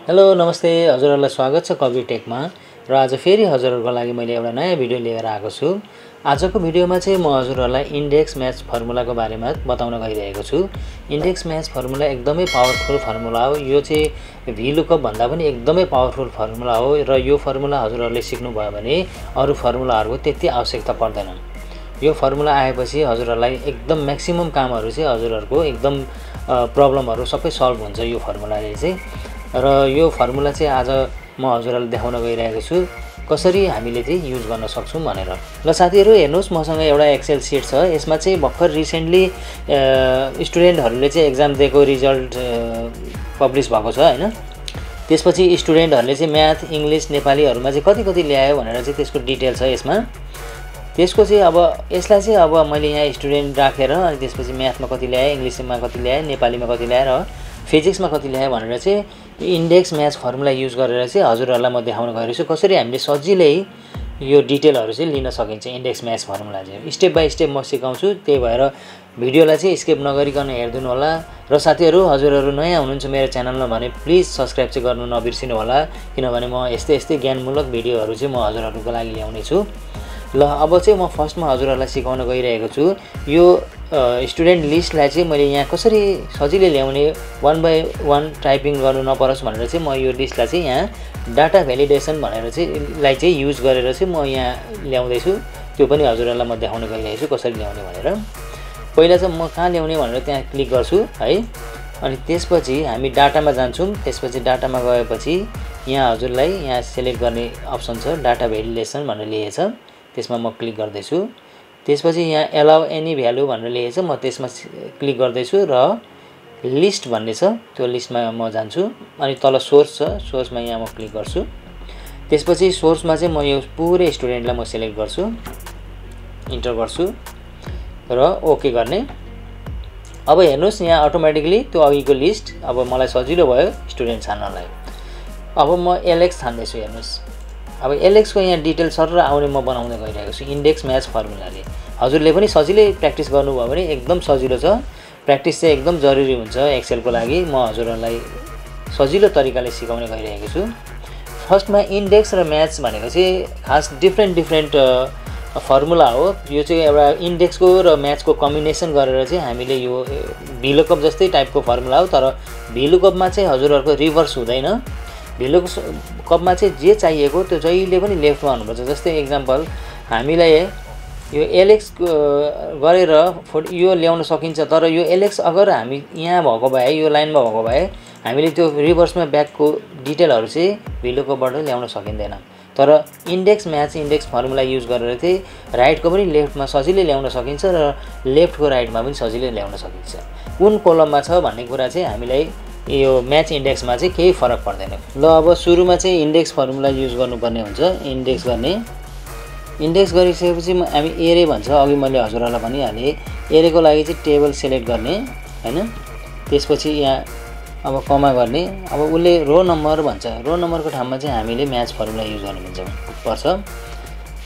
Hello नमस्ते हजुरहरुलाई स्वागत छ कवि टेकमा र आज फेरि हजुरहरुको लागि मैले एउटा नयाँ भिडियो लिएर आएको छु। आजको भिडियोमा चाहिँ म हजुरहरुलाई इन्डेक्स म्याच फर्मुलाको बारेमा बताउन गइरहेको छु। इन्डेक्स म्याच फर्मुला एकदमै पावरफुल फर्मुला हो। यो चाहिँ VLOOKUP भन्दा पनि एकदमै पावरफुल फर्मुला हो र यो फर्मुला हजुरहरुले सिक्नु भयो भने अरु फर्मुलाहरुको त्यति आवश्यकता पर्दैन। यो फर्मुला आएपछि हजुरहरुलाई एकदम म्याक्सिमम कामहरु चाहिँ हजुरहरुको एकदम प्रब्लमहरु सबै सल्भ हुन्छ यो फर्मुलाले चाहिँ। र यो फर्मुला चाहिँ आज म हजुरहरुलाई देखाउन गइरहेको छु कसरी हामीले चाहिँ युज गर्न सक्छौं भनेर। ल साथीहरु हेर्नुस्, मसँग एउटा एक्सेल सिट छ। यसमा चाहिँ भर्खर रिसेन्टली स्टुडेन्टहरुले चाहिँ एक्जाम दिएको रिजल्ट पब्लिश भएको छ हैन। त्यसपछि स्टुडेन्टहरुले चाहिँ म्याथ, इंग्लिश, नेपालीहरुमा चाहिँ कति कति ल्यायो भनेर चाहिँ त्यसको डिटेल छ यसमा। त्यसको चाहिँ अब यसलाई चाहिँ अब मैले यहाँ स्टुडेन्ट राखेर अनि त्यसपछि म्याथमा कति ल्याए, इंग्लिशमा कति ल्याए, नेपालीमा कति ल्याए र फिजिक्समा कति ल्याए भनेर चाहिँ इन्डेक्स म्याच फर्मुला युज गरेर चाहिँ हजुरहरुलाई म देखाउन गइरहेछु कसरी हामीले सजिलै यो डिटेलहरु चाहिँ लिन सकिन्छ। इन्डेक्स म्याच फर्मुला चाहिँ स्टेप बाइ स्टेप म सिकाउँछु, त्यही भएर भिडियोलाई चाहिँ स्किप नगरिकन हेर्दिनु होला। र साथीहरु हजुरहरु नयाँ हुनुहुन्छ मेरो च्यानलमा भने प्लिज सब्स्क्राइब चाहिँ गर्नु नबिर्सिनु होला, किनभने म यस्तै ज्ञानमूलक भिडियोहरु चाहिँ म हजुरहरुको लागि ल्याउने छु। ल अब चाहिँ म फर्स्टमा हजुरहरुलाई सिकाउन गइरहेको छु यो स्टुडेन्ट लिस्टलाई चाहिँ मैले यहाँ कसरी सजिलै ल्याउने, 1 बाइ 1 टाइपिङ गर्नु नपरोस् भनेर चाहिँ म यो लिस्टलाई चाहिँ यहाँ डाटा भ्यालिडेसन भनेर चाहिँ युज गरेर चाहिँ म यहाँ ल्याउँदै छु। त्यो पनि हजुरहरुलाई म देखाउन गइरहेको छु कसरी ल्याउने भनेर। पहिला चाहिँ म कहाँ ल्याउने भनेर त्यहाँ क्लिक गर्छु है। अनि त्यसपछि हामी डाटामा जान्छौं। त्यसपछि डाटामा गएपछि यहाँ हजुरलाई यहाँ सिलेक्ट गर्ने अप्सन छ, डाटा भ्यालिडेसन भनेर लेखेको छ, त्यसमा म क्लिक गर्दै छु। त्यसपछि यहाँ एलाउ एनी भ्यालु भनेर लेखेको छ, म त्यसमा क्लिक गर्दै छु र लिस्ट भन्ने छ त्यो लिस्टमा म जान्छु। अनि तल सोर्स छ, सोर्समा यहाँ म क्लिक गर्छु। त्यसपछि सोर्समा चाहिँ म यो पुरै स्टुडेन्टलाई म सिलेक्ट गर्छु, इन्टर गर्छु र ओके गर्ने। अब हेर्नुस् यहाँ अटोमेटिकली त्यो अघिको लिस्ट अब मलाई सजिलो भयो स्टुडेन्ट छान्नलाई। अब म एलेक्स छान्दै छु। हेर्नुस् अब एलेक्स को यहाँ डिटेल सर आउने म बनाउँदै गइरहेको छु इन्डेक्स म्याच फर्मुलाले। हजुरले पनि सजिलै प्र्याक्टिस गर्नुभयो भने एकदम सजिलो छ। प्र्याक्टिस चाहिँ एकदम जरुरी हुन्छ एक्सेल को लागि। म हजुरहरुलाई सजिलो तरिकाले सिकाउन गइरहेको छु। फर्स्टमा इन्डेक्स र म्याच भनेको चाहिँ खास डिफरेन्ट फर्मुला हो। यो चाहिँ एउटा इन्डेक्स को र म्याच को कम्बिनेसन गरेर चाहिँ हामीले यो VLOOKUP जस्तै टाइपको फर्मुला हो। तर VLOOKUP मा चाहिँ हजुरहरुको रिभर्स हुँदैन। VLOOKUP मा चाहिँ जे चाहिएको त्यो जहिले पनि लेफ्टमा हुनुपर्छ। जस्तै एक्जाम्पल हामीलाई यो एलेक्स गरेर यो ल्याउन सकिन्छ, तर यो एलेक्स अगर हामी यहाँ भएको भए यो लाइनमा भएको भए हामीले त्यो रिभर्समा ब्याकको डिटेलहरु चाहिँ VLOOKUP बाट ल्याउन सकिँदैन। तर index match index formula use गरेर चाहिँ राइटको पनि लेफ्टमा सजिलै ल्याउन सकिन्छ र लेफ्टको राइटमा पनि सजिलै ल्याउन सकिन्छ। कुन कोलममा छ भन्ने कुरा चाहिँ हामीलाई यो म्याच इन्डेक्समा चाहिँ केही फरक पर्दैन। ल अब सुरुमा चाहिँ इन्डेक्स फर्मुला युज गर्नुपर्ने हुन्छ। इन्डेक्स गर्ने, इन्डेक्स गरिसकेपछि हामी एरे भन्छ, अघि मैले हजुरहरुलाई भनिहाले। एरेको लागि चाहिँ टेबल सिलेक्ट गर्ने हैन। त्यसपछि यहाँ अब कमा गर्ने। अब उले रो नम्बर भन्छ, रो नम्बरको ठाउँमा चाहिँ हामीले म्याच फर्मुला युज गर्नुपर्छ।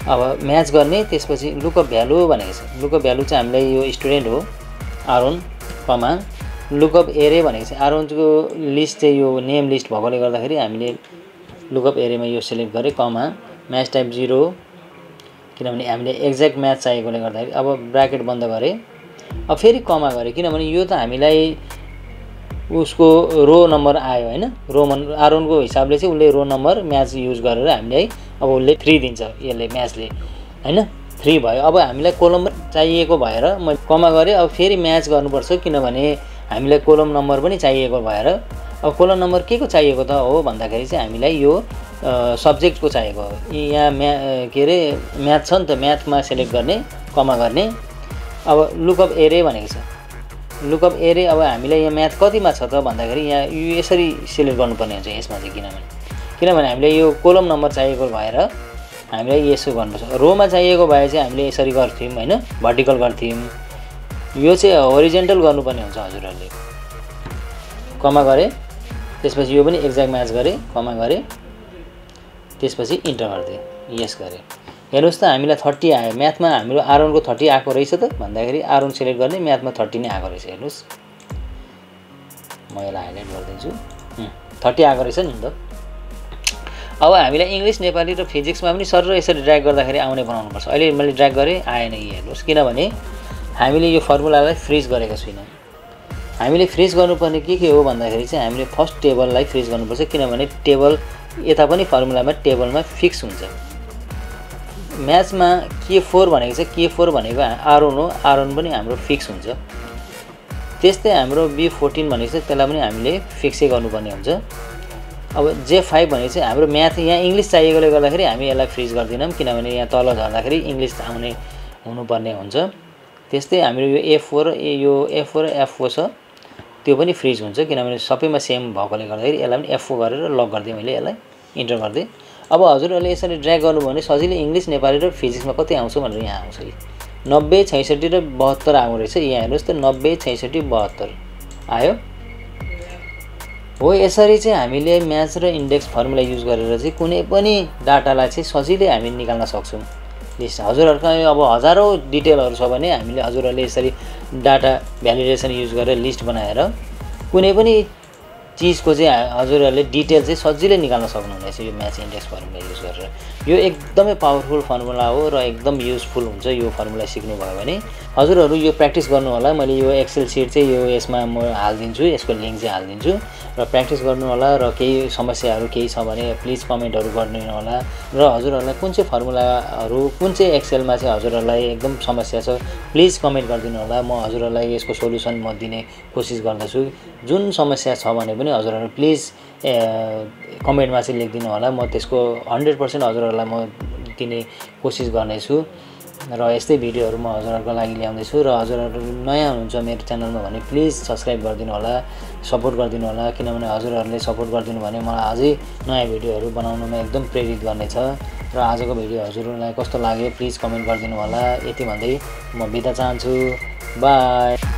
अब म्याच गर्ने, त्यसपछि लुकअप भ्यालु भनेको छ। लुकअप भ्यालु चाहिँ हामीलाई यो स्टुडेन्ट हो आरोन, कमा लुकअप एरे भनेको चाहिँ आरोनको लिस्ट चाहिँ यो नेम लिस्ट भएकोले गर्दाखेरि हामीले लुकअप एरेमा यो सिलेक्ट गरे, कमा म्याच टाइप 0 किनभने हामीले एक्ज्याक्ट म्याच चाहिएकोले गर्दाखेरि। अब ब्र्याकेट बन्द गरे, अब फेरि कमा गरे किनभने यो त हामीलाई उसको रो नम्बर आयो हैन। आरोनको हिसाबले चाहिँ उले रो नम्बर म्याच युज गरेर हामीलाई अब उले 3 दिन्छ यसले म्याचले हैन। 3 भयो। अब हामीलाई कोलम चाहिएको भएर म कमा गरे। अब फेरि म्याच गर्नुपर्छ किनभने हामीलाई कोलम नम्बर पनि चाहिएको भएर। अब कोलम नम्बर के को चाहिएको त हो भन्दाखेरि चाहिँ हामीलाई यो सब्जेक्टको चाहिएको हो। यहाँ के रे म्याथ छ नि त, म्याथमा सिलेक्ट गर्ने, कमा गर्ने। अब लुकअप एरे भनेको छ। लुकअप एरे अब हामीलाई यहाँ म्याथ कतिमा छ त भन्दाखेरि यहाँ यो यसरी सिलेक्ट गर्नुपर्ने हुन्छ यसमा चाहिँ, किनभने हामीले यो कोलम नम्बर चाहिएको भएर हामीलाई यसो गर्नुपर्छ। रोमा चाहिएको भए चाहिँ हामीले यसरी गर्थ्यौं हैन, भर्टिकल गर्थ्यौं। यो चाहिँ होरिजेन्टल गर्नुपर्ने हुन्छ हजुरहरुले। कमा गरे, त्यसपछि यो पनि एक्ज्याक्ट म्याच गरे, कमा गरे, त्यसपछि इन्टर गर्दै यस गरे। हेर्नुस् त हामीलाई 30 आयो। म्याथमा हाम्रो आरोनको 30 आएको रहेछ त भन्दाखेरि आरोन सिलेक्ट गर्ने, म्याथमा 30 नै आएको रहेछ। हेर्नुस् म यसलाई हाइलाइट गर्दैछु। 30 आएको रहेछ नि त। अब हामीलाई इङ्ग्लिस नेपाली र फिजिक्समा पनि सर यसरी ड्र्याग गर्दाखेरि आउने बनाउनुपर्छ। अहिले मैले ड्र्याग गरेँ आएन यी हेर्नुहोस्, किनभने हामीले यो फर्मुलालाई फ्रिज गरेको छैनौँ। हामीले फ्रिज गर्नुपर्ने के हो भन्दाखेरि चाहिँ हामीले फर्स्ट टेबललाई फ्रिज गर्नुपर्छ, किनभने टेबल यता पनि फर्मुलामा टेबलमा फिक्स हुन्छ। म्याथ्समा K4 भनेको चाहिँ K4 भनेको R1 हो, R1 पनि हाम्रो फिक्स हुन्छ। त्यस्तै हाम्रो B14 भनेको चाहिँ त्यसलाई पनि हामीले फिक्सै गर्नुपर्ने हुन्छ। अब J5 भनेको चाहिँ हाम्रो म्याथ यहाँ इङ्ग्लिस चाहिएकोले गर्दाखेरि हामी यसलाई फ्रिज गर्दैनौँ, किनभने यहाँ तल झर्दाखेरि इङ्ग्लिस आउने हुनुपर्ने हुन्छ। त्यस्तै हाम्रो यो F4 र F4 छ त्यो पनि फ्रिज हुन्छ, किनभने सबैमा सेम भएकोले गर्दाखेरि यसलाई पनि F4 गरेर लक गरिदिएँ मैले, यसलाई इन्टर गरिदिएँ। अब हजुरहरूले यसरी ड्र्याग गर्नुभयो भने सजिलै इङ्ग्लिस नेपाली र फिजिक्समा कति आउँछ भनेर यहाँ आउँछ। 90 66 र 72 आउँदो रहेछ। यहाँ हेर्नुहोस् त 90 66 72 आयो हो। यसरी चाहिँ हामीले म्याच र इन्डेक्स फर्मुला युज गरेर चाहिँ कुनै पनि डाटालाई चाहिँ सजिलै हामी निकाल्न सक्छौँ। लिस्ट हजुरहरूको अब हजारौँ डिटेलहरू छ भने हामीले हजुरहरूले यसरी डाटा भ्यालिडेसन युज गरेर लिस्ट बनाएर कुनै पनि चिजको चाहिँ हजुरहरूले डिटेल चाहिँ सजिलै निकाल्न सक्नुहुनेछ यो म्याच इन्डेक्स फर्मुला युज गरेर। यो एकदमै पावरफुल फर्मुला हो र एकदम युजफुल हुन्छ यो फर्मुला सिक्नुभयो भने। हजुरहरू यो प्र्याक्टिस गर्नु होला। मैले यो एक्सेल सिट चाहिँ यो यसमा म हालिदिन्छु, यसको लिङ्क चाहिँ हालिदिन्छु र प्र्याक्टिस गर्नु होला। र केही समस्याहरू केही छ भने प्लिज कमेन्टहरू गरिदिनु होला। र हजुरहरूलाई कुन चाहिँ फर्मुलाहरू कुन चाहिँ एक्सेलमा चाहिँ हजुरहरूलाई एकदम समस्या छ प्लिज कमेन्ट गरिदिनु होला। म हजुरहरूलाई यसको सोल्युसन म दिने कोसिस गर्दछु। जुन समस्या छ भने पनि हजुरहरू प्लिज कमेन्टमा चाहिँ लेखिदिनु होला। म त्यसको 100% हजुरहरूलाई म दिने कोसिस गर्नेछु। र यस्तै भिडियोहरू म हजुरहरूको लागि ल्याउँदैछु। र हजुरहरू नयाँ हुनुहुन्छ मेरो च्यानलमा भने प्लिज सब्सक्राइब गरिदिनु होला, सपोर्ट गरिदिनु होला, किनभने हजुरहरूले सपोर्ट गरिदिनु भने मलाई अझै नयाँ भिडियोहरू बनाउनुमा एकदम प्रेरित गर्नेछ। र आजको भिडियो हजुरहरूलाई कस्तो लाग्यो प्लिज कमेन्ट गरिदिनु होला। यति भन्दै म बिदा चाहन्छु। बाई।